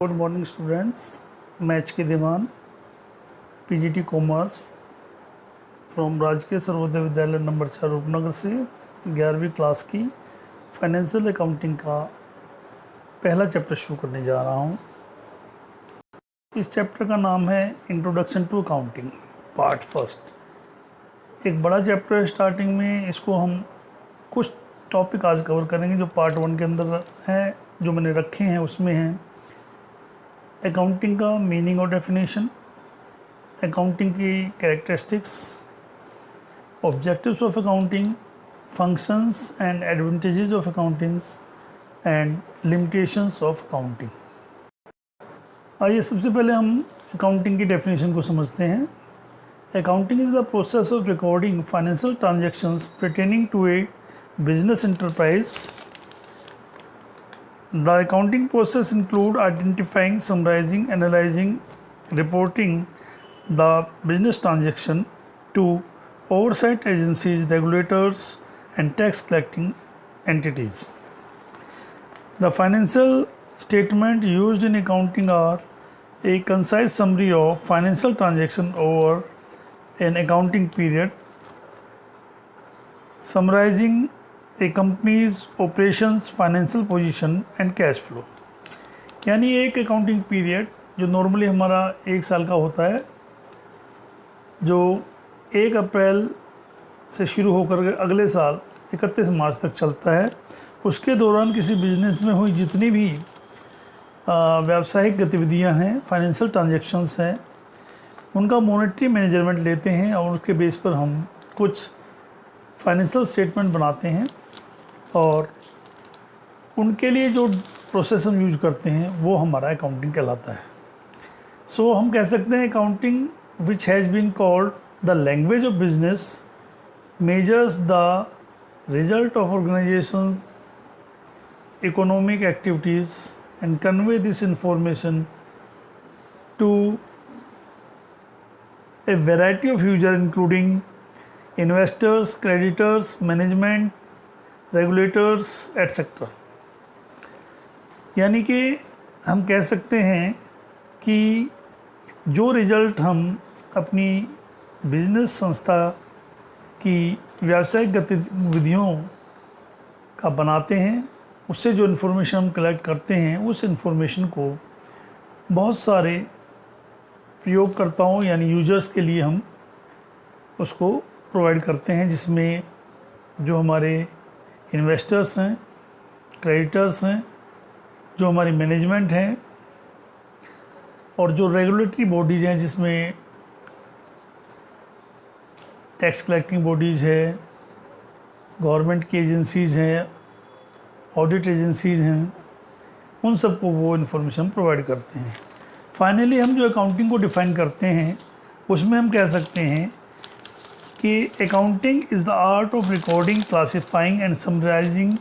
Good morning students. मैं H के दीवान, PGT commerce from राजकीय सर्वोदय विद्यालय नंबर 4 रूपनगर से 11वीं क्लास की फाइनेंशियल अकाउंटिंग का पहला चैप्टर शुरू करने जा रहा हूँ। इस चैप्टर का नाम है introduction to accounting part first. एक बड़ा चैप्टर है स्टार्टिंग में, इसको हम कुछ टॉपिक आज कवर करेंगे जो पार्ट 1 के अंदर हैं, जो मैंने रखे हैं। उसमें हैं अकाउंटिंग का मीनिंग और डेफिनेशन, अकाउंटिंग की characteristics, objectives of accounting, functions and advantages of accountings and limitations of accounting. आइए सबसे पहले हम अकाउंटिंग की डेफिनेशन को समझते हैं। Accounting is the process of recording financial transactions pertaining to a business enterprise. The accounting process include identifying, summarizing, analyzing, reporting the business transaction to oversight agencies, regulators, and tax collecting entities. The financial statement used in accounting are a concise summary of financial transaction over an accounting period, summarizing a company's operations, financial position and cash flow। यानी एक accounting period जो normally हमारा 1 साल का होता है, जो 1 अप्रैल से शुरू होकर अगले साल 31 मार्च तक चलता है, उसके दौरान किसी बिजनेस में हुई जितनी भी व्यावसायिक गतिविधियां हैं, फाइनेंशियल ट्रांजैक्शंस हैं, उनका मॉनेटरी मैनेजमेंट लेते हैं और उसके बेस पर हम कुछ फाइनेंशियल स्टेटमेंट बनाते हैं और उनके लिए जो प्रोसेस हम यूज करते हैं वो हमारा अकाउंटिंग कहलाता है। सो हम कह सकते हैं accounting which has been called the language of business measures the result of organisations economic activities and convey this information to a variety of users including investors, creditors, management, regulators, etc. यानी कि हम कह सकते हैं कि जो result हम अपनी बिजनेस संस्था की व्यावसायिक गतिविधियों का बनाते हैं, उससे जो इन्फॉर्मेशन हम कलेक्ट करते हैं, उस इन्फॉर्मेशन को बहुत सारे प्रयोगकर्ताओं यानी यूजर्स के लिए हम उसको प्रोवाइड करते हैं, जिसमें जो हमारे इन्वेस्टर्स हैं, क्रेडिटर्स हैं, जो हमारी मैनेजमेंट हैं और जो रेगुलेटरी बॉडीज़ हैं, जिसमें टैक्स कलेक्टिंग बॉडीज़ है, गवर्नमेंट की एजेंसीज़ हैं, ऑडिट एजेंसीज़ हैं, उन सबको वो इन्फॉर्मेशन प्रोवाइड करते हैं। फाइनली हम जो अकाउंटिंग को डिफ़ाइन करते हैं उसमें हम कह सकते हैं कि accounting is the art of recording, classifying and summarising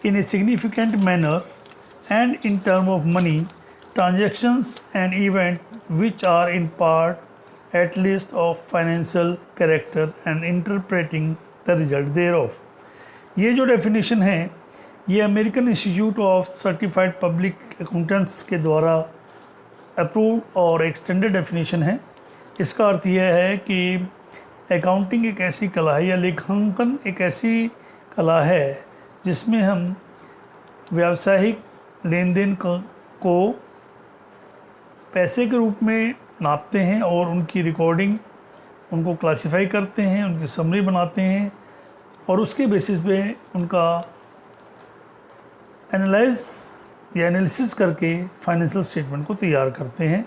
in a significant manner and in term of money transactions and event which are in part at least of financial character and interpreting the result thereof. ये जो definition है ये American Institute of Certified Public Accountants के द्वारा approved और extended definition है। इसका अर्थ यह है कि अकाउंटिंग एक ऐसी कला है या लेखांकन एक ऐसी कला है जिसमें हम व्यावसायिक लेन देन को पैसे के रूप में नापते हैं और उनकी रिकॉर्डिंग, उनको क्लासिफाई करते हैं, उनकी समरी बनाते हैं और उसके बेसिस पे उनका एनालिसिस करके फाइनेंशियल स्टेटमेंट को तैयार करते हैं।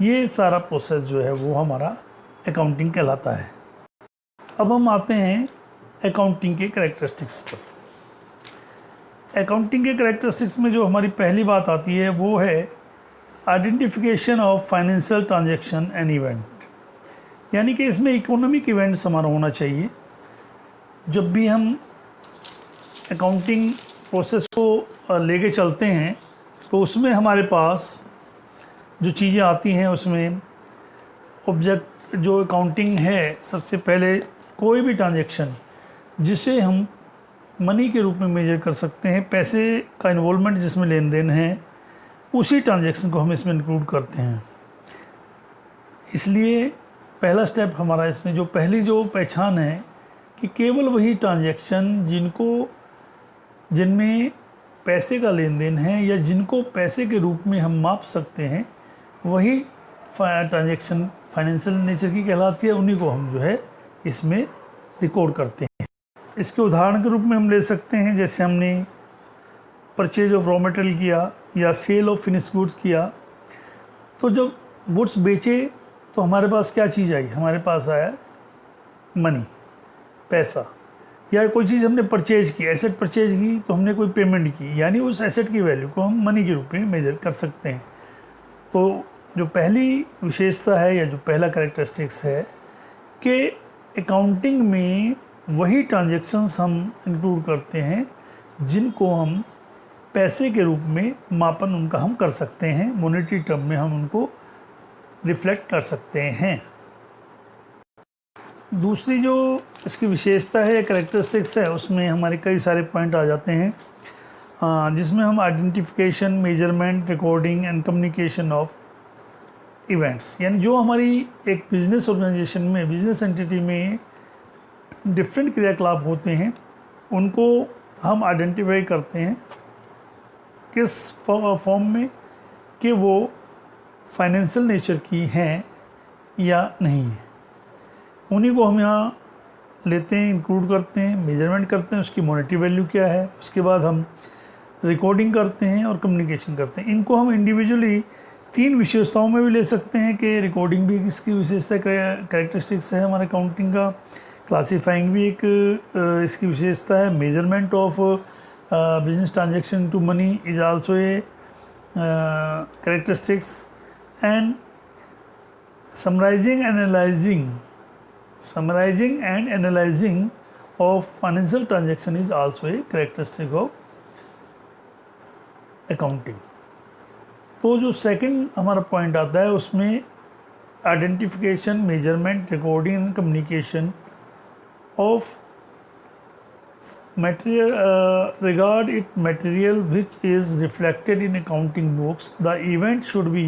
ये सारा प्रोसेस जो है वो हमारा अकाउंटिंग कहलाता है। अब हम आते हैं अकाउंटिंग के कैरेक्टरिस्टिक्स पर। अकाउंटिंग के कैरेक्टरिस्टिक्स में जो हमारी पहली बात आती है वो है identification of financial transaction and event. यानी कि इसमें इकोनॉमिक इवेंट्स हमारा होना चाहिए। जब भी हम अकाउंटिंग प्रोसेस को लेके चलते हैं तो उसमें हमारे पास जो चीज़ें आती हैं उसमें ऑब्जेक्ट जो अकाउंटिंग है, सबसे पहले कोई भी ट्रांजैक्शन जिसे हम मनी के रूप में मेजर कर सकते हैं, पैसे का इन्वॉल्वमेंट जिसमें लेन देन है, उसी ट्रांजैक्शन को हम इसमें इंक्लूड करते हैं। इसलिए पहला स्टेप हमारा इसमें जो पहली जो पहचान है कि केवल वही ट्रांजैक्शन जिनमें पैसे का लेन देन है या जिनको पैसे के रूप में हम माप सकते हैं, वही ट्रांजैक्शन फाइनेंशियल नेचर की कहलाती है, उन्हीं को हम जो है इसमें रिकॉर्ड करते हैं। इसके उदाहरण के रूप में हम ले सकते हैं, जैसे हमने परचेज ऑफ रॉ मटेरियल किया या सेल ऑफ फिनिश गुड्स किया, तो जब गुड्स बेचे तो हमारे पास क्या चीज़ आई, हमारे पास आया मनी, पैसा, या कोई चीज़ हमने परचेज की, एसेट परचेज की तो हमने कोई पेमेंट की, यानी उस एसेट की वैल्यू को हम मनी के रूप में मेजर कर सकते हैं। तो जो पहली विशेषता है या जो पहला कैरेक्टरिस्टिक्स है कि अकाउंटिंग में वही ट्रांजैक्शंस हम इंक्लूड करते हैं जिनको हम पैसे के रूप में मापन उनका हम कर सकते हैं, मॉनेटरी टर्म में हम उनको रिफ्लेक्ट कर सकते हैं। दूसरी जो इसकी विशेषता है, कैरेक्टरिस्टिक्स है, उसमें हमारे कई सारे पॉइंट आ जाते हैं, जिसमें हम identification, measurement, recording and communication of events, यानी जो हमारी एक बिजनेस ऑर्गेनाइजेशन में, बिजनेस एंटिटी में डिफरेंट क्रियाकलाप होते हैं, उनको हम आइडेंटिफाई करते हैं किस फॉर्म में, कि वो फाइनेंशियल नेचर की हैं या नहीं है। उन्हीं को हम यहाँ लेते हैं, इंक्लूड करते हैं, मेजरमेंट करते हैं, उसकी मॉनेटरी वैल्यू क्या है, उसके बाद हम रिकॉर्डिंग करते हैं और कम्युनिकेशन करते हैं। इनको हम इंडिविजुअली 3 विशेषताओं में भी ले सकते हैं कि रिकॉर्डिंग भी किसकी विशेषता कैरेक्टरिस्टिक्स है हमारे अकाउंटिंग का, क्लासीफाइंग भी एक इसकी विशेषता है, measurement of business transaction to money is also a characteristics, and summarising and analysing of financial transaction is also a characteristic of accounting. तो जो सेकंड हमारा पॉइंट आता है उसमें identification, measurement, recording and communication of material regard it material which is reflected in accounting books. The event should be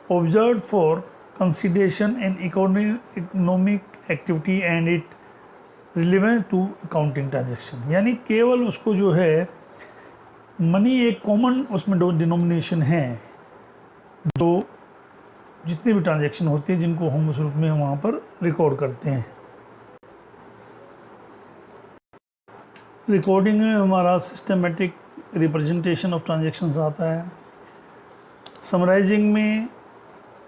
observed for consideration in economic activity and it relevant to accounting transaction। यानी केवल उसको जो है money एक common उसमें denomination है, जो जितनी भी ट्रांजैक्शन होती है जिनको हम उस रूप में वहाँ पर रिकॉर्ड करते हैं। रिकॉर्डिंग में हमारा सिस्टमेटिक रिप्रेजेंटेशन ऑफ ट्रांजैक्शंस आता है। समराइजिंग में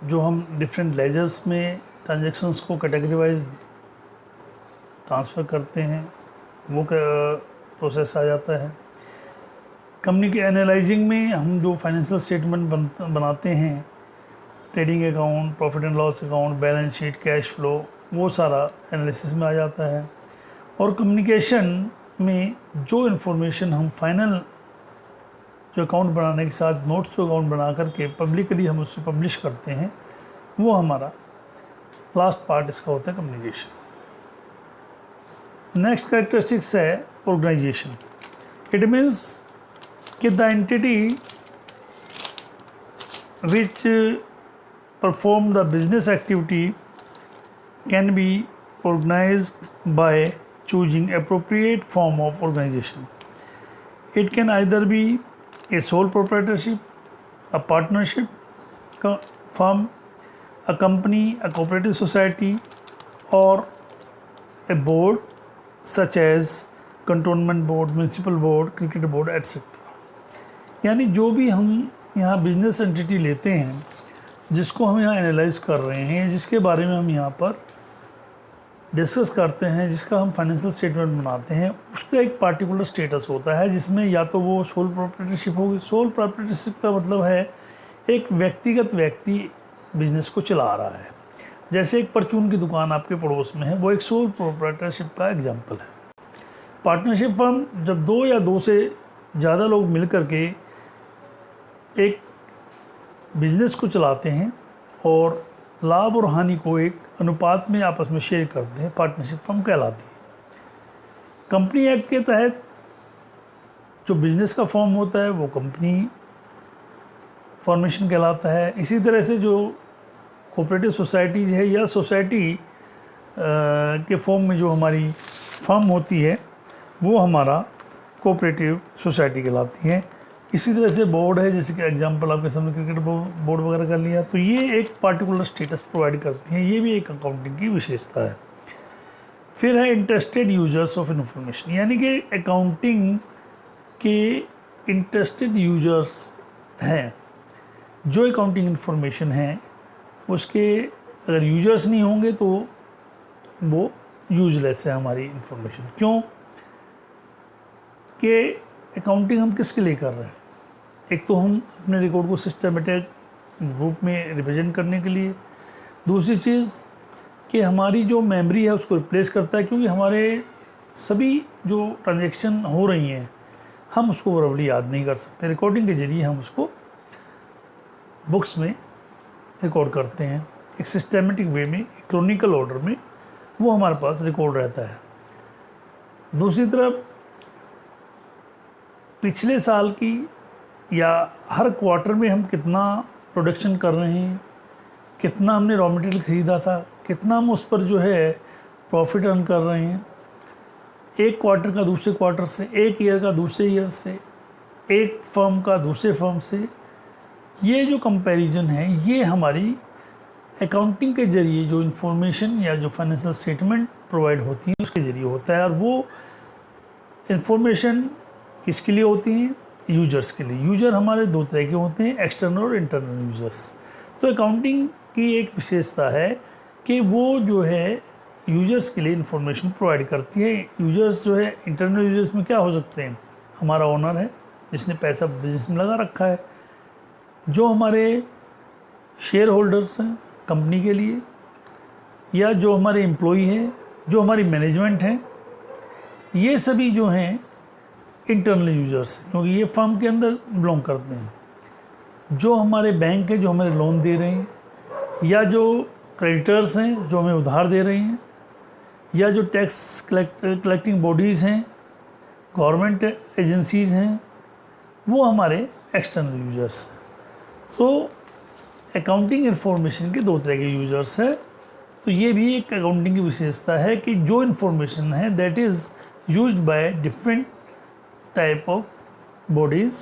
जो हम डिफरेंट लेजर्स में ट्रांजैक्शंस को कैटेगरी ट्रांसफ़र करते हैं, वो प्रोसेस आ जाता है। एनालाइजिंग में हम जो फाइनेंशियल स्टेटमेंट बनाते हैं, trading account, profit and loss account, balance sheet, cash flow, वो सारा एनालिसिस में आ जाता है। और कम्युनिकेशन में जो इन्फॉर्मेशन हम फाइनल जो अकाउंट बनाने के साथ नोट्स टू अकाउंट बना करके पब्लिकली हम उससे पब्लिश करते हैं, वो हमारा लास्ट पार्ट इसका होता है कम्युनिकेशन। नेक्स्ट कैरेक्टरिस्टिक्स है ऑर्गेनाइजेशन। इट मीन्स कि the entity which perform the business activity can be organized by choosing appropriate form of organization. It can either be a sole proprietorship, a partnership firm, a company, a cooperative society, or a board such as cantonment board, municipal board, cricket board, etc. यानी जो भी हम यहाँ business entity लेते हैं, जिसको हम यहाँ एनालाइज कर रहे हैं, जिसके बारे में हम यहाँ पर डिस्कस करते हैं, जिसका हम फाइनेंशियल स्टेटमेंट बनाते हैं, उसका एक पार्टिकुलर स्टेटस होता है, जिसमें या तो वो सोल प्रोप्राइटरशिप होगी। सोल प्रोप्राइटरशिप का मतलब है एक व्यक्तिगत व्यक्ति बिजनेस को चला रहा है। जैसे एक परचून की दुकान आपके पड़ोस में है, वो एक सोल प्रोप्राइटरशिप का एग्जाम्पल है। पार्टनरशिप फर्म जब 2 या 2 से ज़्यादा लोग मिल कर के एक बिजनेस को चलाते हैं और लाभ और हानि को एक अनुपात में आपस में शेयर करते हैं, पार्टनरशिप फर्म कहलाती है। कंपनी एक्ट के तहत जो बिजनेस का फॉर्म होता है वो कंपनी फॉर्मेशन कहलाता है। इसी तरह से जो कोऑपरेटिव सोसाइटीज़ है या सोसाइटी के फॉर्म में जो हमारी फर्म होती है वो हमारा कोऑपरेटिव सोसाइटी कहलाती है। इसी तरह से बोर्ड है, जैसे कि एग्जांपल आपके सामने क्रिकेट बोर्ड वगैरह कर लिया, तो ये एक पार्टिकुलर स्टेटस प्रोवाइड करती हैं। ये भी एक अकाउंटिंग की विशेषता है। फिर है इंटरेस्टेड यूजर्स ऑफ इंफॉर्मेशन, यानी कि अकाउंटिंग के इंटरेस्टेड यूजर्स हैं। जो अकाउंटिंग इंफॉर्मेशन है उसके अगर यूजर्स नहीं होंगे तो वो यूजलेस है हमारी इंफॉर्मेशन। क्यों कि अकाउंटिंग हम किसके लिए कर रहे हैं? एक तो हम अपने रिकॉर्ड को सिस्टमेटिक रूप में रिप्रेजेंट करने के लिए, दूसरी चीज़ कि हमारी जो मेमोरी है उसको रिप्लेस करता है, क्योंकि हमारे सभी जो ट्रांजैक्शन हो रही हैं हम उसको बराबरी याद नहीं कर सकते। रिकॉर्डिंग के ज़रिए हम उसको बुक्स में रिकॉर्ड करते हैं, एक सिस्टमेटिक वे में, क्रॉनिकल ऑर्डर में वो हमारे पास रिकॉर्ड रहता है। दूसरी तरफ पिछले साल की या हर क्वार्टर में हम कितना प्रोडक्शन कर रहे हैं, कितना हमने रॉ मटेरियल ख़रीदा था, कितना हम उस पर जो है प्रॉफिट अर्न कर रहे हैं, एक क्वार्टर का दूसरे क्वार्टर से, एक ईयर का दूसरे ईयर से, एक फर्म का दूसरे फर्म से, ये जो कंपैरिजन है ये हमारी अकाउंटिंग के ज़रिए जो इन्फॉर्मेशन या जो फाइनेंशियल स्टेटमेंट प्रोवाइड होती है उसके ज़रिए होता है। और वो इन्फॉर्मेशन किसके लिए होती हैं? यूजर्स के लिए। यूजर हमारे दो तरह के होते हैं, एक्सटर्नल और इंटरनल यूजर्स। तो अकाउंटिंग की एक विशेषता है कि वो जो है यूजर्स के लिए इन्फॉर्मेशन प्रोवाइड करती है। यूजर्स जो है, इंटरनल यूजर्स में क्या हो सकते हैं? हमारा ओनर है जिसने पैसा बिजनेस में लगा रखा है, जो हमारे शेयर होल्डर्स हैं कंपनी के लिए, या जो हमारे एम्प्लॉई हैं, जो हमारी मैनेजमेंट है, ये सभी जो हैं इंटरनल यूजर्स, क्योंकि ये फर्म के अंदर बिलोंग करते हैं। जो हमारे बैंक है जो हमें लोन दे रहे हैं, या जो क्रेडिटर्स हैं जो हमें उधार दे रहे हैं, या जो टैक्स कलेक्टिंग बॉडीज़ हैं, गवर्नमेंट एजेंसीज़ हैं, वो हमारे एक्सटर्नल यूजर्स हैं। तो अकाउंटिंग इंफॉर्मेशन के दो तरह के यूजर्स हैं। तो ये भी एक अकाउंटिंग की विशेषता है कि जो इन्फॉर्मेशन है that is used by different type of bodies,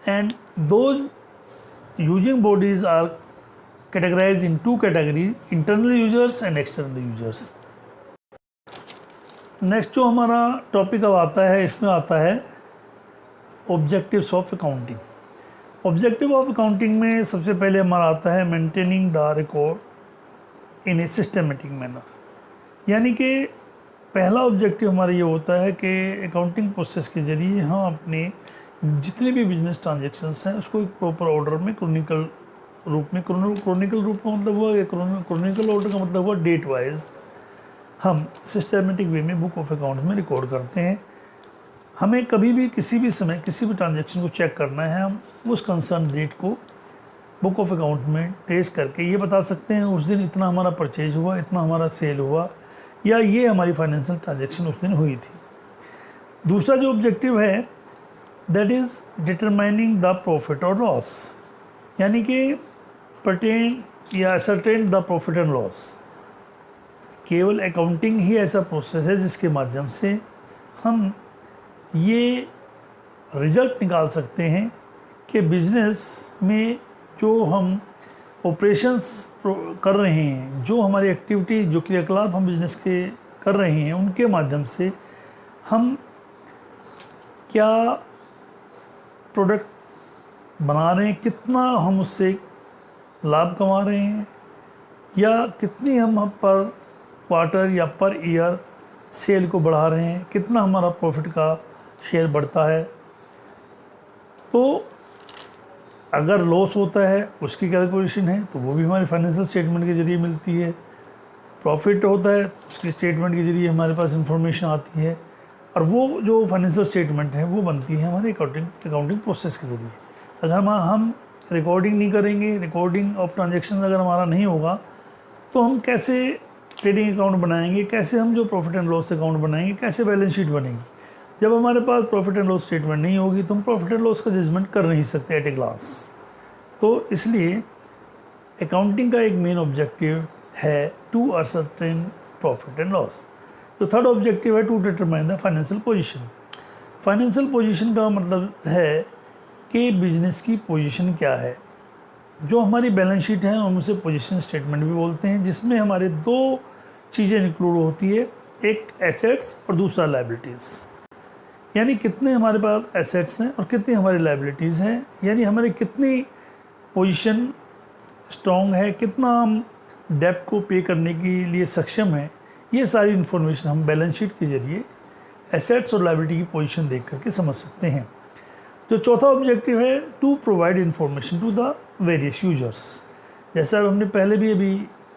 and those using bodies are categorized in two categories, internal users and external users. Next जो हमारा टॉपिक अब आता है, इसमें आता है objectives of accounting. Objective of accounting में सबसे पहले हमारा आता है maintaining the record in a systematic manner, यानी कि पहला ऑब्जेक्टिव हमारा ये होता है कि अकाउंटिंग प्रोसेस के ज़रिए हम अपने जितने भी बिजनेस ट्रांजैक्शंस हैं उसको एक प्रॉपर ऑर्डर में क्रॉनिकल रूप में, क्रॉनिकल रूप का मतलब हुआ, क्रॉनिकल ऑर्डर का मतलब हुआ डेट वाइज हम सिस्टमेटिक वे में बुक ऑफ अकाउंट में रिकॉर्ड करते हैं। हमें कभी भी किसी भी समय किसी भी ट्रांजैक्शन को चेक करना है, हम उस कंसर्न डेट को बुक ऑफ अकाउंट में ट्रेस करके ये बता सकते हैं उस दिन इतना हमारा परचेज हुआ, इतना हमारा सेल हुआ, या ये हमारी फाइनेंशियल ट्रांजैक्शन उस दिन हुई थी। दूसरा जो ऑब्जेक्टिव है that is determining the profit और लॉस, यानी कि पर्टेन या ascertain the profit and loss. केवल अकाउंटिंग ही ऐसा प्रोसेस है जिसके माध्यम से हम ये रिजल्ट निकाल सकते हैं कि बिजनेस में जो हम ऑपरेशंस कर रहे हैं, जो हमारी एक्टिविटी, जो क्रियाकलाप हम बिजनेस के कर रहे हैं, उनके माध्यम से हम क्या प्रोडक्ट बना रहे हैं, कितना हम उससे लाभ कमा रहे हैं, या कितनी हम पर क्वार्टर या पर ईयर सेल को बढ़ा रहे हैं, कितना हमारा प्रॉफिट का शेयर बढ़ता है। तो अगर लॉस होता है उसकी कैलकुलेशन है तो वो भी हमारे फाइनेंशियल स्टेटमेंट के ज़रिए मिलती है। प्रॉफिट होता है उसके स्टेटमेंट के ज़रिए हमारे पास इंफॉर्मेशन आती है, और वो जो फाइनेंशियल स्टेटमेंट है वो बनती है हमारे अकाउंटिंग प्रोसेस के ज़रिए। अगर हम रिकॉर्डिंग नहीं करेंगे, रिकॉर्डिंग ऑफ ट्रांजेक्शन अगर हमारा नहीं होगा, तो हम कैसे ट्रेडिंग अकाउंट बनाएंगे, कैसे हम जो प्रॉफिट एंड लॉस अकाउंट बनाएंगे, कैसे बैलेंस शीट बनेगी। जब हमारे पास प्रॉफिट एंड लॉस स्टेटमेंट नहीं होगी तो हम प्रॉफिट एंड लॉस का जजमेंट कर नहीं सकते एट ए ग्लास। तो इसलिए अकाउंटिंग का एक मेन ऑब्जेक्टिव है to ascertain profit and loss. जो थर्ड ऑब्जेक्टिव है to determine the financial position. Financial position का मतलब है कि बिजनेस की पोजीशन क्या है। जो हमारी बैलेंस शीट है हम उसे पोजीशन स्टेटमेंट भी बोलते हैं, जिसमें हमारे दो चीज़ें इंक्लूड होती है, एक एसेट्स और दूसरा लायबिलिटीज़। यानी कितने हमारे पास एसेट्स हैं और कितनी हमारी लायबिलिटीज़ हैं, यानी हमारी कितनी पोजीशन स्ट्रॉन्ग है, कितना हम डेब्ट को पे करने के लिए सक्षम है। ये सारी इन्फॉर्मेशन हम बैलेंस शीट के जरिए एसेट्स और लायबिलिटी की पोजीशन देख करके समझ सकते हैं। जो चौथा ऑब्जेक्टिव है to provide information to the various users. जैसा हमने पहले भी अभी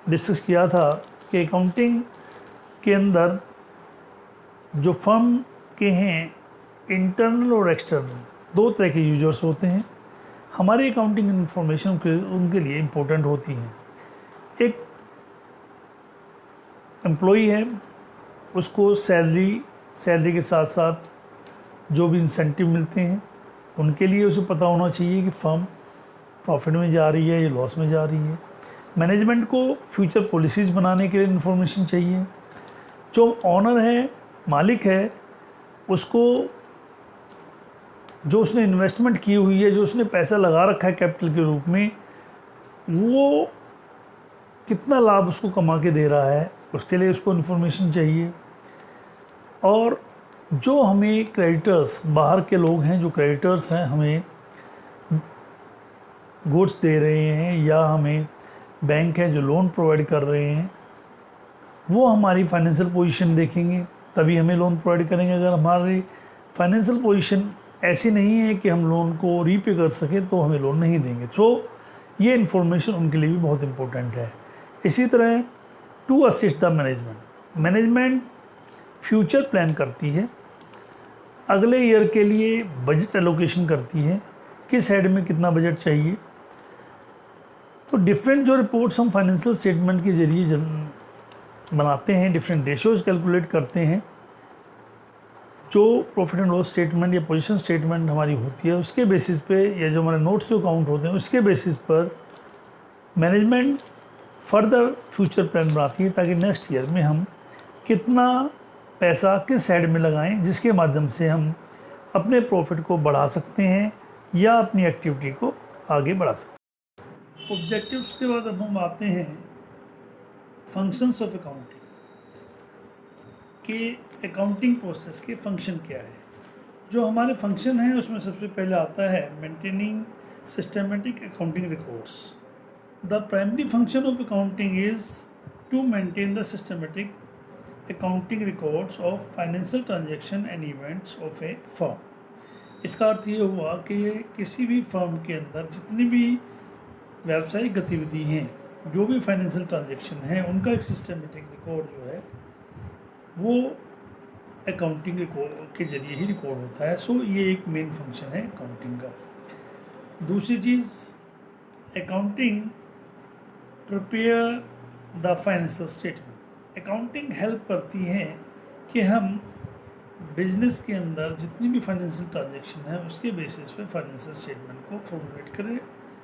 डिस्कस किया था कि अकाउंटिंग के अंदर जो फर्म के हैं इंटरनल और एक्सटर्नल दो तरह के यूजर्स होते हैं। हमारी अकाउंटिंग इन्फॉर्मेशन उनके लिए इम्पोर्टेंट होती है। एक एम्प्लॉई है, उसको सैलरी के साथ साथ जो भी इंसेंटिव मिलते हैं उनके लिए उसे पता होना चाहिए कि फर्म प्रॉफिट में जा रही है या लॉस में जा रही है। मैनेजमेंट को फ्यूचर पॉलिसीज़ बनाने के लिए इन्फॉर्मेशन चाहिए। जो ऑनर है, मालिक है, उसको जो उसने इन्वेस्टमेंट की हुई है, जो उसने पैसा लगा रखा है कैपिटल के रूप में, वो कितना लाभ उसको कमा के दे रहा है, उसके लिए उसको इन्फॉर्मेशन चाहिए। और जो हमें क्रेडिटर्स, बाहर के लोग हैं जो क्रेडिटर्स हैं, हमें गुड्स दे रहे हैं या हमें बैंक है जो लोन प्रोवाइड कर रहे हैं, वो हमारी फाइनेंशियल पोजीशन देखेंगे तभी हमें लोन प्रोवाइड करेंगे। अगर हमारी फाइनेंशियल पोजीशन ऐसी नहीं है कि हम लोन को रीपे कर सकें तो हमें लोन नहीं देंगे। तो ये इन्फॉर्मेशन उनके लिए भी बहुत इम्पोर्टेंट है। इसी तरह to assist the management future plan करती है, अगले ईयर के लिए बजट एलोकेशन करती है, किस हेड में कितना बजट चाहिए। तो डिफरेंट जो रिपोर्ट्स हम फाइनेंशियल स्टेटमेंट के जरिए बनाते हैं, डिफरेंट रेशोज कैलकुलेट करते हैं। जो प्रॉफिट एंड लॉस स्टेटमेंट या पोजीशन स्टेटमेंट हमारी होती है उसके बेसिस पे, या जो हमारे नोट्स जो अकाउंट होते हैं उसके बेसिस पर मैनेजमेंट फर्दर फ्यूचर प्लान बनाती है ताकि नेक्स्ट ईयर में हम कितना पैसा किस साइड में लगाएं, जिसके माध्यम से हम अपने प्रॉफिट को बढ़ा सकते हैं या अपनी एक्टिविटी को आगे बढ़ा सकते हैं। ऑब्जेक्टिव्स के बाद अब हम आते हैं फंक्शंस ऑफ अकाउंटिंग के। अकाउंटिंग प्रोसेस के फंक्शन क्या है। जो हमारे फंक्शन हैं उसमें सबसे पहले आता है maintaining systematic accounting records. The primary function of accounting is to maintain the systematic accounting records of financial transaction and events of a firm. इसका अर्थ ये हुआ कि किसी भी फर्म के अंदर जितनी भी व्यावसायिक गतिविधि हैं, जो भी फाइनेंशियल ट्रांजैक्शन हैं, उनका एक सिस्टमेटिक रिकॉर्ड जो है वो अकाउंटिंग रिकॉर्ड के जरिए ही रिकॉर्ड होता है। सो ये एक मेन फंक्शन है अकाउंटिंग का। दूसरी चीज़, accounting prepare the financial statement. Accounting help करती है कि हम बिजनेस के अंदर जितनी भी फाइनेंशियल ट्रांजैक्शन है उसके बेसिस पे फाइनेंशियल स्टेटमेंट को फॉर्मुलेट करें,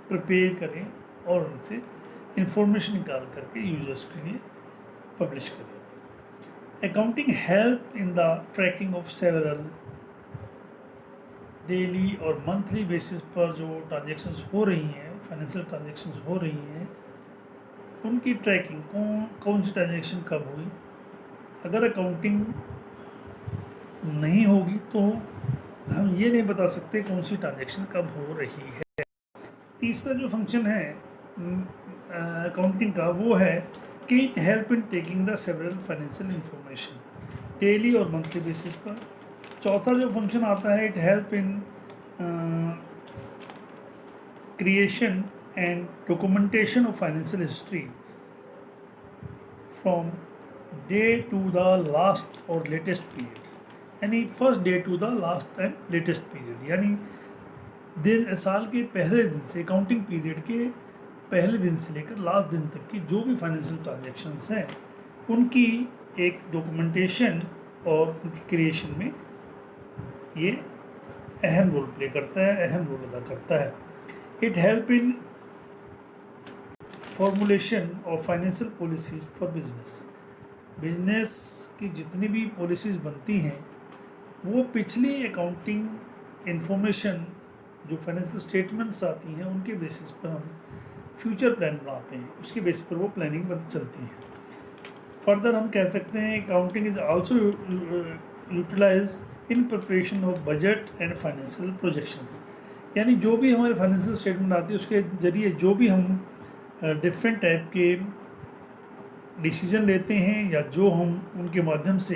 प्रिपेयर करें और उनसे इंफॉर्मेशन निकाल करके यूजर्स के लिए पब्लिश करें। Accounting help in the tracking of several daily और मंथली बेसिस पर जो ट्रांजैक्शंस हो रही हैं, फाइनेंशियल ट्रांजैक्शंस हो रही हैं, उनकी ट्रैकिंग, कौन सी ट्रांजैक्शन कब हुई। अगर अकाउंटिंग नहीं होगी तो हम ये नहीं बता सकते कौन सी ट्रांजैक्शन कब हो रही है। तीसरा जो फंक्शन है अकाउंटिंग का वो है कि it help in taking the several financial information daily और मंथली बेसिस पर। चौथा जो फंक्शन आता है, it help in creation and documentation of financial history from day to the last और लेटेस्ट पीरियड, यानी first day to the last and latest period, यानी साल के पहले दिन से, अकाउंटिंग पीरियड के पहले दिन से लेकर लास्ट दिन तक की जो भी फाइनेंशियल ट्रांजैक्शंस हैं उनकी एक डॉक्यूमेंटेशन और उनकी क्रिएशन में ये अहम रोल प्ले करता है, अहम रोल अदा करता है। It help in formulation of financial policies for business. Business की जितनी भी पॉलिसीज़ बनती हैं वो पिछली अकाउंटिंग इंफॉर्मेशन जो फाइनेंशियल स्टेटमेंट्स आती हैं उनके बेसिस पर हम फ्यूचर प्लान बनाते हैं, उसके बेसिस पर वो प्लानिंग बन चलती है। फर्दर हम कह सकते हैं accounting is also utilise in preparation of budget and financial projections. यानी जो भी हमारे फाइनेंशियल स्टेटमेंट आती है उसके ज़रिए जो भी हम डिफरेंट टाइप के डिसीजन लेते हैं या जो हम उनके माध्यम से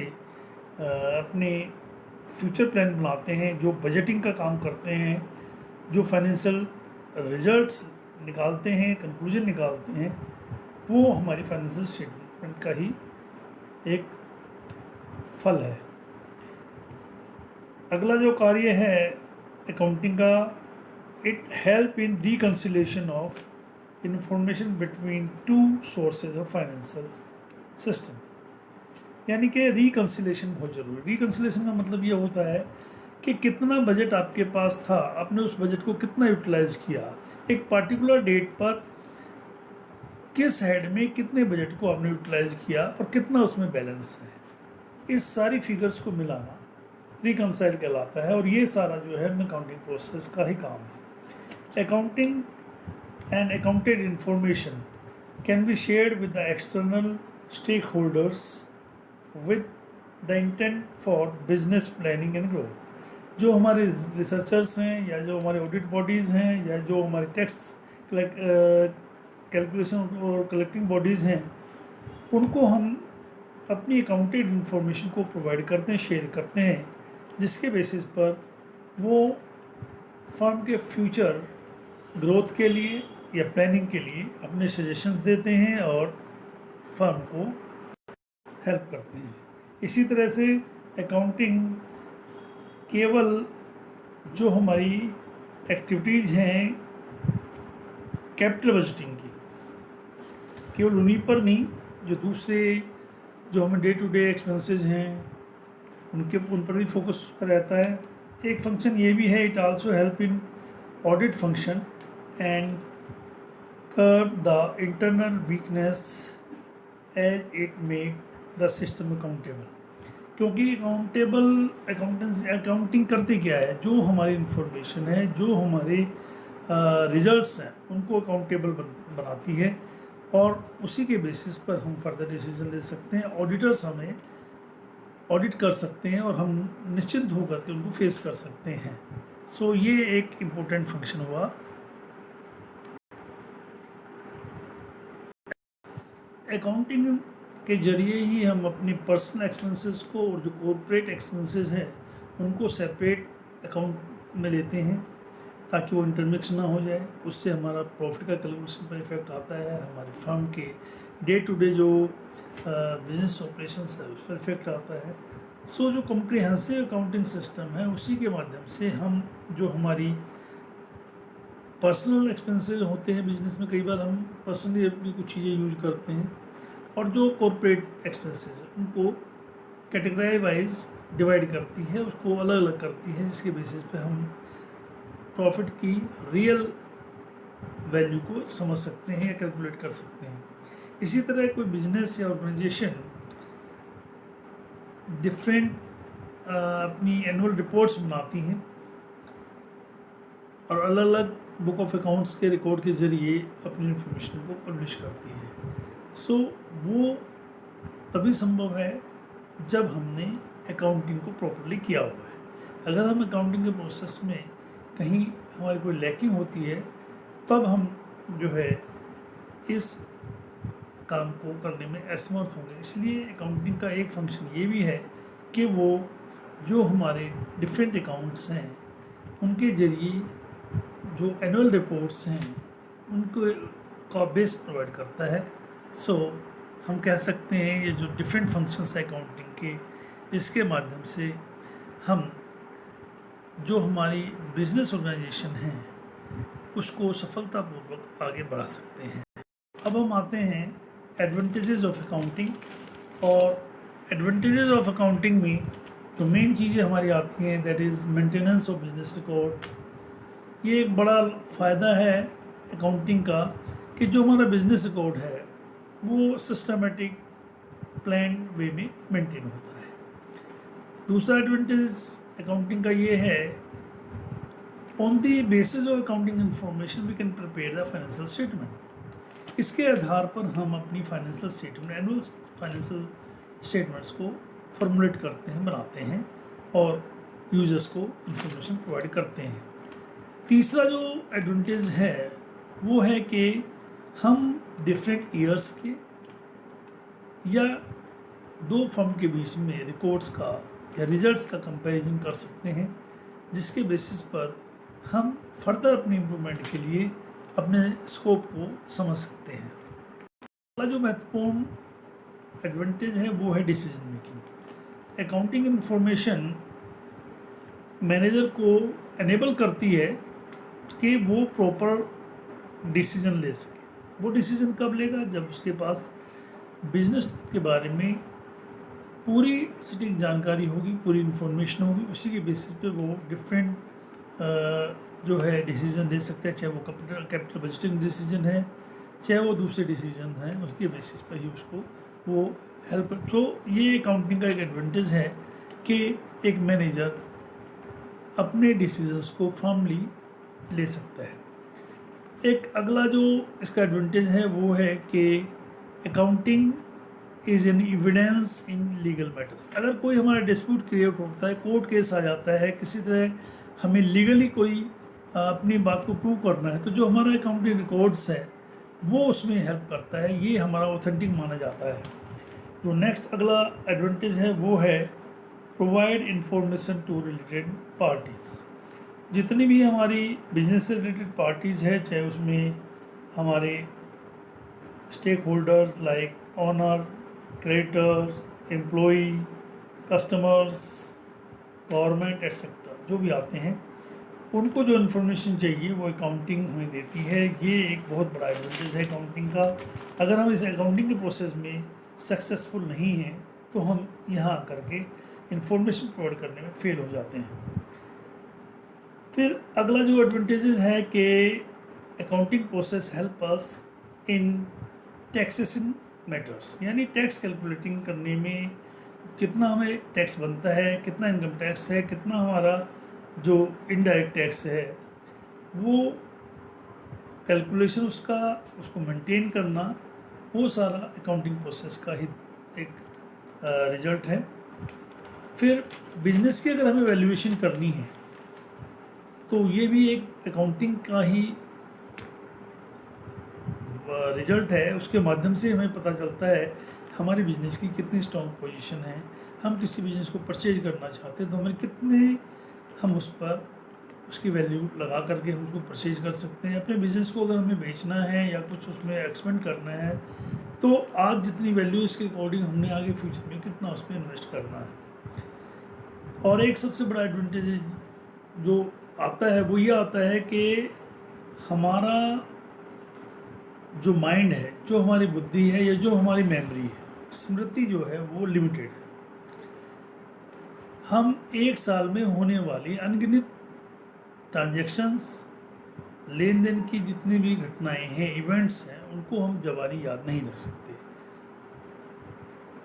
अपने फ्यूचर प्लान बनाते हैं, जो बजटिंग का काम करते हैं, जो फाइनेंशियल रिजल्ट्स निकालते हैं, कंक्लूजन निकालते हैं, वो हमारी फाइनेंशियल स्टेटमेंट का ही एक फल है। अगला जो कार्य है अकाउंटिंग का, it help in reconciliation of information between two sources of financial system. यानी कि रिकन्सिलेशन बहुत ज़रूरी है। रिकन्सिलेशन का मतलब ये होता है कि कितना बजट आपके पास था, आपने उस बजट को कितना यूटिलाइज किया, एक पार्टिकुलर डेट पर किस हेड में कितने बजट को आपने यूटिलाइज किया और कितना उसमें बैलेंस है। इस सारी फिगर्स को मिलाना रिकन्साइल कहलाता है और ये सारा जो है अकाउंटिंग प्रोसेस का ही काम है। Accounting and accounted information can be shared with the external stake holders with the intent for business planning and growth. जो हमारे रिसर्चर्स हैं या जो हमारे ऑडिट बॉडीज़ हैं या जो हमारे टैक्स कैलकुलेशन और कलेक्टिंग बॉडीज़ हैं, उनको हम अपनी अकाउंटेड इंफॉर्मेशन को प्रोवाइड करते हैं, शेयर करते हैं, जिसके बेसिस पर वो फर्म के फ्यूचर ग्रोथ के लिए या प्लानिंग के लिए अपने सजेशंस देते हैं और फर्म को हेल्प करते हैं। इसी तरह से अकाउंटिंग केवल जो हमारी एक्टिविटीज़ हैं कैपिटल बजटिंग की, केवल उन्हीं पर नहीं, जो दूसरे जो हमें डे टू डे एक्सपेंसेस हैं उन पर भी फोकस रहता है। एक फंक्शन ये भी है, it also help in audit function and curb the internal weakness as it make the system accountable. क्योंकि अकाउंटिंग करते क्या है, जो हमारी इंफॉर्मेशन है, जो हमारे रिजल्ट्स हैं, उनको अकाउंटेबल बनाती है और उसी के बेसिस पर हम फर्दर डिसीजन ले सकते हैं। ऑडिटर्स हमें ऑडिट कर सकते हैं और हम निश्चिंत होकर के उनको फेस कर सकते हैं। सो ये एक इम्पोर्टेंट फंक्शन हुआ। अकाउंटिंग के जरिए ही हम अपनी पर्सनल एक्सपेंसेस को और जो कॉर्पोरेट एक्सपेंसेस हैं उनको सेपरेट अकाउंट में लेते हैं ताकि वो इंटरमिक्स ना हो जाए। उससे हमारा प्रॉफिट का कैलकुलेशन पर इफेक्ट आता है, हमारी फर्म के डे टू डे जो बिजनेस ऑपरेशंस है उस पर इफेक्ट आता है। सो जो कॉम्प्रिहेंसिव अकाउंटिंग सिस्टम है उसी के माध्यम से हम जो हमारी पर्सनल एक्सपेंसेस होते हैं बिजनेस में, कई बार हम पर्सनली अपनी कुछ चीज़ें यूज करते हैं, और जो कॉर्पोरेट एक्सपेंसेस है उनको कैटेगरी वाइज डिवाइड करती है, उसको अलग अलग करती है, जिसके बेसिस पे हम प्रॉफिट की रियल वैल्यू को समझ सकते हैं या कैलकुलेट कर सकते हैं। इसी तरह कोई बिजनेस या ऑर्गेनाइजेशन डिफरेंट अपनी एनुअल रिपोर्ट्स बनाती हैं और अलग अलग बुक ऑफ अकाउंट्स के रिकॉर्ड के ज़रिए अपनी इंफॉर्मेशन को पब्लिश करती है। सो वो तभी संभव है जब हमने अकाउंटिंग को प्रॉपर्ली किया हुआ है। अगर हम अकाउंटिंग के प्रोसेस में कहीं हमारी कोई लैकिंग होती है तब हम जो है इस काम को करने में असमर्थ होंगे। इसलिए अकाउंटिंग का एक फंक्शन ये भी है कि वो जो हमारे डिफरेंट अकाउंट्स हैं उनके ज़रिए जो एनुअल रिपोर्ट्स हैं उनको का बेस प्रोवाइड करता है। सो हम कह सकते हैं ये जो डिफरेंट फंक्शंस है अकाउंटिंग के, इसके माध्यम से हम जो हमारी बिजनेस ऑर्गेनाइजेशन है उसको सफलतापूर्वक आगे बढ़ा सकते हैं। अब हम आते हैं एडवांटेजेस ऑफ अकाउंटिंग। और एडवांटेजेस ऑफ अकाउंटिंग में जो मेन चीज़ें हमारी आती हैं that is maintenance of business record. ये एक बड़ा फ़ायदा है अकाउंटिंग का कि जो हमारा बिजनेस रिकॉर्ड है वो सिस्टमेटिक प्लान वे में मेंटेन होता है। दूसरा एडवांटेज अकाउंटिंग का ये है, on the basis of accounting information we can prepare the financial statement. इसके आधार पर हम अपनी financial statement, annual financial statements को फॉर्मुलेट करते हैं, बनाते हैं और यूजर्स को इंफॉर्मेशन प्रोवाइड करते हैं। तीसरा जो एडवांटेज है वो है कि हम डिफरेंट ईयर्स के या दो फर्म के बीच में रिकॉर्ड्स का या रिजल्ट्स का कंपैरिजन कर सकते हैं, जिसके बेसिस पर हम फर्दर अपनी इम्प्रूवमेंट के लिए अपने स्कोप को समझ सकते हैं। अगला जो महत्वपूर्ण एडवांटेज है वो है decision making. Accounting information manager को एनेबल करती है कि वो प्रॉपर डिसीजन ले सके। वो डिसीजन कब लेगा? जब उसके पास बिजनेस के बारे में पूरी सटीक जानकारी होगी, पूरी इन्फॉर्मेशन होगी। उसी के बेसिस पे वो डिफरेंट जो है डिसीजन ले सकते हैं, चाहे वो कैपिटल बजटिंग डिसीजन है, चाहे वो दूसरे डिसीजन हैं, उसके बेसिस पर ही उसको वो हेल्प। तो ये अकाउंटिंग का एक एडवांटेज है कि एक मैनेजर अपने डिसीजंस को फर्मली ले सकता है। एक अगला जो इसका एडवांटेज है वो है कि accounting is an evidence in legal matters. अगर कोई हमारा डिस्प्यूट क्रिएट होता है, कोर्ट केस आ जाता है, किसी तरह हमें लीगली कोई अपनी बात को प्रूव करना है, तो जो हमारा अकाउंटिंग रिकॉर्ड्स है वो उसमें हेल्प करता है। ये हमारा ऑथेंटिक माना जाता है। जो नेक्स्ट अगला एडवांटेज है वो है provide information to related parties. जितनी भी हमारी बिजनेस से रिलेटेड पार्टीज़ है, चाहे उसमें हमारे stake holders like owner, creditors, employee, customers, government etcetera, जो भी आते हैं, उनको जो इन्फॉर्मेशन चाहिए वो अकाउंटिंग हमें देती है। ये एक बहुत बड़ा एडवांटेज है अकाउंटिंग का। अगर हम इस अकाउंटिंग के प्रोसेस में सक्सेसफुल नहीं हैं तो हम यहाँ करके इंफॉर्मेशन प्रोवाइड करने में फेल हो जाते हैं। फिर अगला जो एडवांटेजेस है कि अकाउंटिंग प्रोसेस हेल्प अस इन टैक्सेशन मैटर्स, यानी टैक्स कैलकुलेटिंग करने में कितना हमें टैक्स बनता है, कितना इनकम टैक्स है, कितना हमारा जो इनडायरेक्ट टैक्स है, वो कैलकुलेशन उसको मेंटेन करना, वो सारा अकाउंटिंग प्रोसेस का ही एक रिजल्ट है। फिर बिजनेस की अगर हमें वैल्यूएशन करनी है तो ये भी एक अकाउंटिंग का ही रिजल्ट है। उसके माध्यम से हमें पता चलता है हमारी बिजनेस की कितनी स्ट्रॉन्ग पोजीशन है। हम किसी बिजनेस को परचेज करना चाहते हैं तो हमें कितने हम उस पर उसकी वैल्यू लगा करके हम उसको परचेज कर सकते हैं। अपने बिजनेस को अगर हमें बेचना है या कुछ उसमें एक्सपेंड करना है तो आज जितनी वैल्यू इसके अकॉर्डिंग हमने आगे फ्यूचर में कितना उस पर इन्वेस्ट करना है। और एक सबसे बड़ा एडवांटेज जो आता है वो ये आता है कि हमारा जो माइंड है, जो हमारी बुद्धि है या जो हमारी मेमोरी है, स्मृति जो है वो लिमिटेड है। हम एक साल में होने वाली अनगिनत ट्रांजैक्शंस, लेन देन की जितनी भी घटनाएं हैं, इवेंट्स हैं, उनको हम जबानी याद नहीं रख सकते।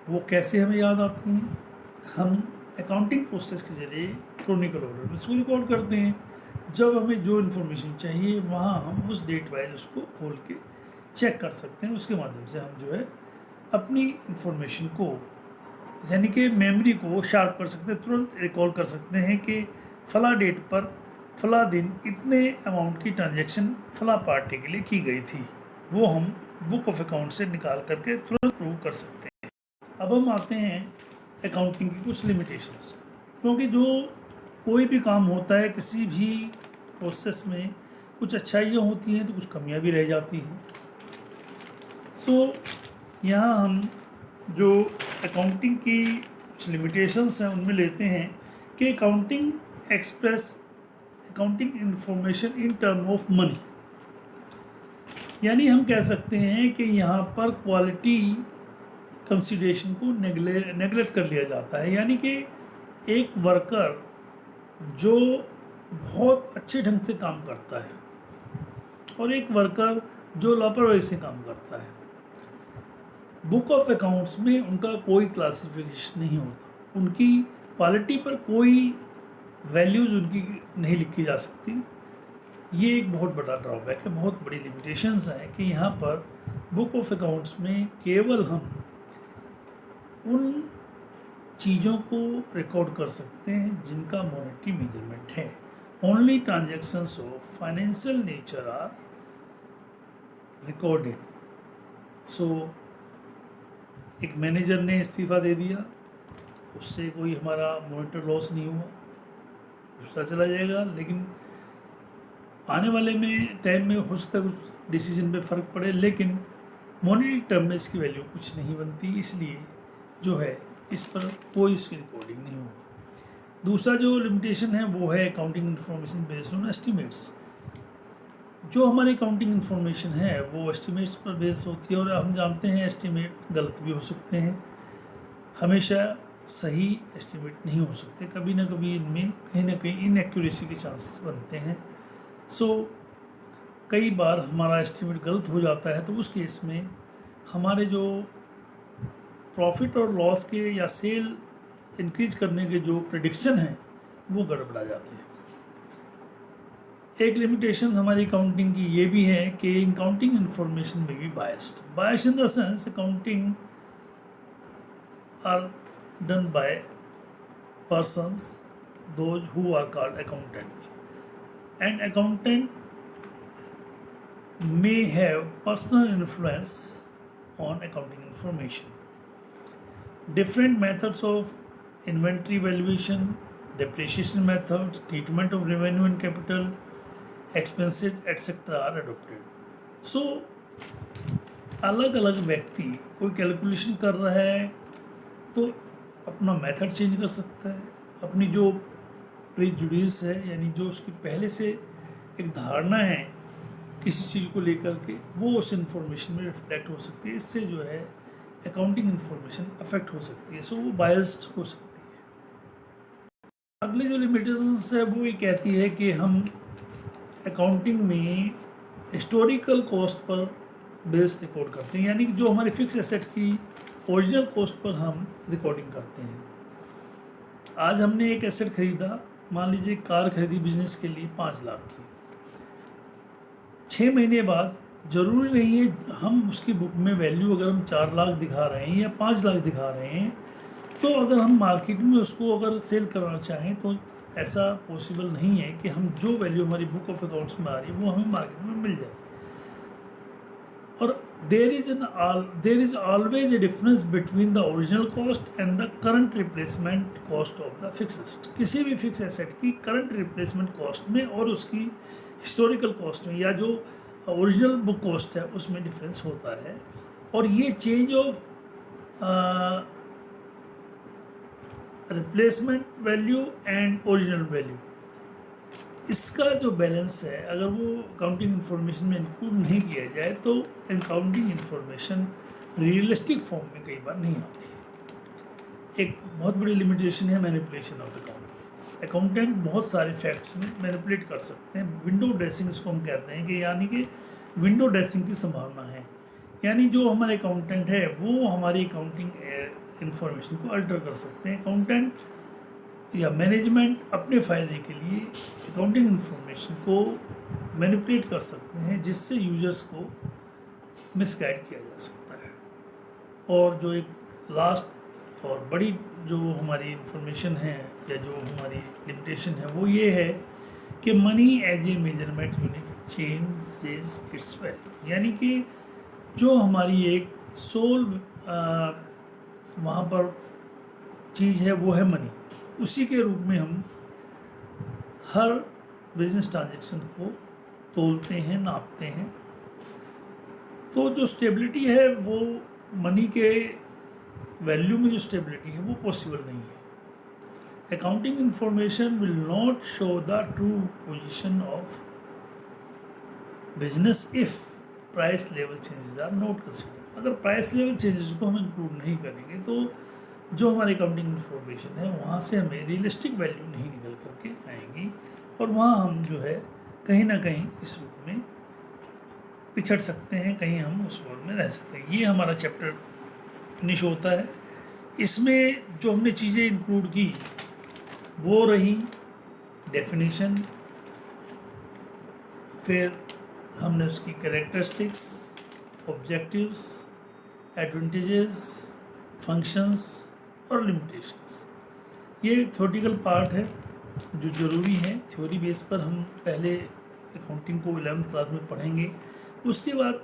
वो कैसे हमें याद आती हैं? हम अकाउंटिंग प्रोसेस के जरिए क्रॉनिकल ऑर्डर में उसको रिकॉर्ड करते हैं। जब हमें जो इन्फॉर्मेशन चाहिए वहाँ हम उस डेट वाइज उसको खोल के चेक कर सकते हैं। उसके माध्यम से हम जो है अपनी इंफॉर्मेशन को, यानी कि मेमोरी को शार्प कर सकते हैं, तुरंत रिकॉल कर सकते हैं कि फ़ला डेट पर फ़ला दिन इतने अमाउंट की ट्रांजैक्शन फ़ला पार्टी के लिए की गई थी। वो हम बुक ऑफ अकाउंट से निकाल करके तुरंत प्रूव कर सकते हैं। अब हम आते हैं अकाउंटिंग की कुछ लिमिटेशंस, क्योंकि जो कोई भी काम होता है, किसी भी प्रोसेस में कुछ अच्छाइयाँ होती हैं तो कुछ कमियाँ भी रह जाती हैं। सो यहाँ हम जो अकाउंटिंग की कुछ लिमिटेशंस हैं उनमें लेते हैं कि accounting express accounting information in term of money, यानी हम कह सकते हैं कि यहाँ पर क्वालिटी कंसिडरेशन को नेगलेक्ट कर लिया जाता है। यानी कि एक वर्कर जो बहुत अच्छे ढंग से काम करता है और एक वर्कर जो लापरवाही से काम करता है। बुक ऑफ अकाउंट्स में उनका कोई क्लासिफिकेशन नहीं होता, उनकी क्वालिटी पर कोई वैल्यूज़ उनकी नहीं लिखी जा सकती। ये एक बहुत बड़ा ड्रॉबैक है, बहुत बड़ी लिमिटेशंस हैं कि यहाँ पर बुक ऑफ अकाउंट्स में केवल हम उन चीज़ों को रिकॉर्ड कर सकते हैं जिनका मॉनेटरी मेजरमेंट है। Only transactions of financial nature are recorded. So एक मैनेजर ने इस्तीफ़ा दे दिया, उससे कोई हमारा मॉनेटरी लॉस नहीं हुआ, उसका चला जाएगा, लेकिन आने वाले में टाइम में हो सकता है कुछ डिसीजन पे फ़र्क पड़े, लेकिन मॉनेटरी टर्म में इसकी वैल्यू कुछ नहीं बनती, इसलिए जो है इस पर कोई इसकी रिकॉर्डिंग नहीं होगी। दूसरा जो लिमिटेशन है वो है accounting information based on estimates. जो हमारी अकाउंटिंग इन्फॉर्मेशन है वो एस्टिमेट्स पर बेस्ड होती है, और हम जानते हैं एस्टिमेट गलत भी हो सकते हैं, हमेशा सही एस्टिमेट नहीं हो सकते, कभी ना कभी इनमें कहीं ना कहीं इनएक्यूरेसी के चांसेस बनते हैं। सो कई बार हमारा एस्टिमेट गलत हो जाता है, तो उस केस में हमारे जो प्रॉफिट और लॉस के या सेल इंक्रीज करने के जो प्रेडिक्शन हैं वो गड़बड़ा जाते हैं। एक लिमिटेशन हमारी अकाउंटिंग की ये भी है कि अकाउंटिंग इन्फॉर्मेशन में भी biased in the sense accounting are done by persons those who are called accountant, and accountant may have personal influence on accounting information. Different methods of inventory valuation, depreciation methods, treatment of revenue and capital expenses etc. are adopted. So अलग अलग व्यक्ति कोई calculation कर रहा है तो अपना method change कर सकता है, अपनी जो प्रीजुडिस है यानी जो उसकी पहले से एक धारणा है किसी चीज़ को लेकर के, वो उस इंफॉर्मेशन में रिफ्लेक्ट हो सकती है, इससे जो है अकाउंटिंग इंफॉर्मेशन अफेक्ट हो सकती है, सो वो बायस्ड हो सकती है। अगली जो लिमिटेशंस है वो ये कहती है कि हम अकाउंटिंग में historical cost per base record करते हैं, यानी कि जो हमारी फिक्स एसेट्स की ओरिजिनल कॉस्ट पर हम रिकॉर्डिंग करते हैं। आज हमने एक एसेट खरीदा, मान लीजिए कार खरीदी बिजनेस के लिए 5 लाख की, 6 महीने बाद ज़रूरी नहीं है हम उसकी बुक में वैल्यू अगर हम 4 लाख दिखा रहे हैं या 5 लाख दिखा रहे हैं, तो अगर हम मार्केट में उसको अगर सेल करना चाहें तो ऐसा पॉसिबल नहीं है कि हम जो वैल्यू हमारी बुक ऑफ अकाउंट्स में आ रही है वो हमें मार्केट में मिल जाए। और there is always a difference between the original cost and the current replacement cost of the fix asset. किसी भी फिक्स एसेट की करंट रिप्लेसमेंट कॉस्ट में और उसकी हिस्टोरिकल कॉस्ट में या जो ओरिजिनल बुक कॉस्ट है उसमें डिफरेंस होता है, और ये change of replacement value and original value, इसका जो बैलेंस है अगर वो अकाउंटिंग इन्फॉर्मेशन में इंक्लूड नहीं किया जाए तो अकाउंटिंग इन्फॉर्मेशन रियलिस्टिक फॉर्म में कई बार नहीं आती। एक बहुत बड़ी लिमिटेशन है मैनिपुलेशन ऑफ अकाउंट। अकाउंटेंट बहुत सारे फैक्ट्स में मैनिपुलेट कर सकते हैं। विंडो ड्रेसिंग इसको हम कहते हैं कि यानी कि विंडो ड्रेसिंग की संभावना है, यानी जो हमारे अकाउंटेंट है वो हमारी अकाउंटिंग इन्फॉर्मेशन को अल्टर कर सकते हैं। अकाउंटेंट या मैनेजमेंट अपने फ़ायदे के लिए अकाउंटिंग इन्फॉर्मेशन को मैनिपुलेट कर सकते हैं जिससे यूजर्स को मिसगाइड किया जा सकता है। और जो एक लास्ट और बड़ी जो हमारी इन्फॉर्मेशन है या जो हमारी लिमिटेशन है वो ये है कि money as a measurement unit changes its value, यानी कि जो हमारी एक सोल वहाँ पर चीज़ है वो है मनी, उसी के रूप में हम हर बिजनेस ट्रांजैक्शन को तोलते हैं, नापते हैं। तो जो स्टेबिलिटी है वो मनी के वैल्यू में जो स्टेबिलिटी है वो पॉसिबल नहीं है। Accounting information will not show the true position of business if price level changes are not considered. अगर प्राइस लेवल चेंजेस को हम इंक्लूड नहीं करेंगे तो जो हमारी अकाउंटिंग इन्फॉर्मेशन है वहाँ से हमें रियलिस्टिक वैल्यू नहीं निकल करके आएंगी, और वहाँ हम जो है कहीं ना कहीं इस रूप में पिछड़ सकते हैं, कहीं हम उस वर्ल्ड में रह सकते हैं। ये हमारा चैप्टर फिनिश होता है। इसमें जो हमने चीज़ें इंक्लूड की वो रही डेफिनेशन, फिर हमने उसकी कैरेक्टरिस्टिक्स, ऑब्जेक्टिव्स, एडवांटेजेस, फंक्शंस और लिमिटेशंस। ये थ्योरेटिकल पार्ट है जो ज़रूरी है। थ्योरी बेस पर हम पहले अकाउंटिंग को 11th क्लास में पढ़ेंगे। उसके बाद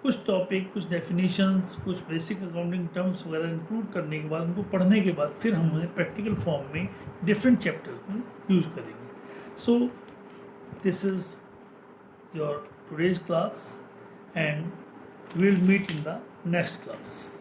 कुछ टॉपिक, कुछ डेफिनेशंस, कुछ बेसिक अकाउंटिंग टर्म्स वगैरह इंक्लूड करने के बाद, उनको पढ़ने के बाद फिर हम उन्हें प्रैक्टिकल फॉर्म में डिफरेंट चैप्टर्स में यूज़ करेंगे। So this is your today's class and we'll meet in the next class.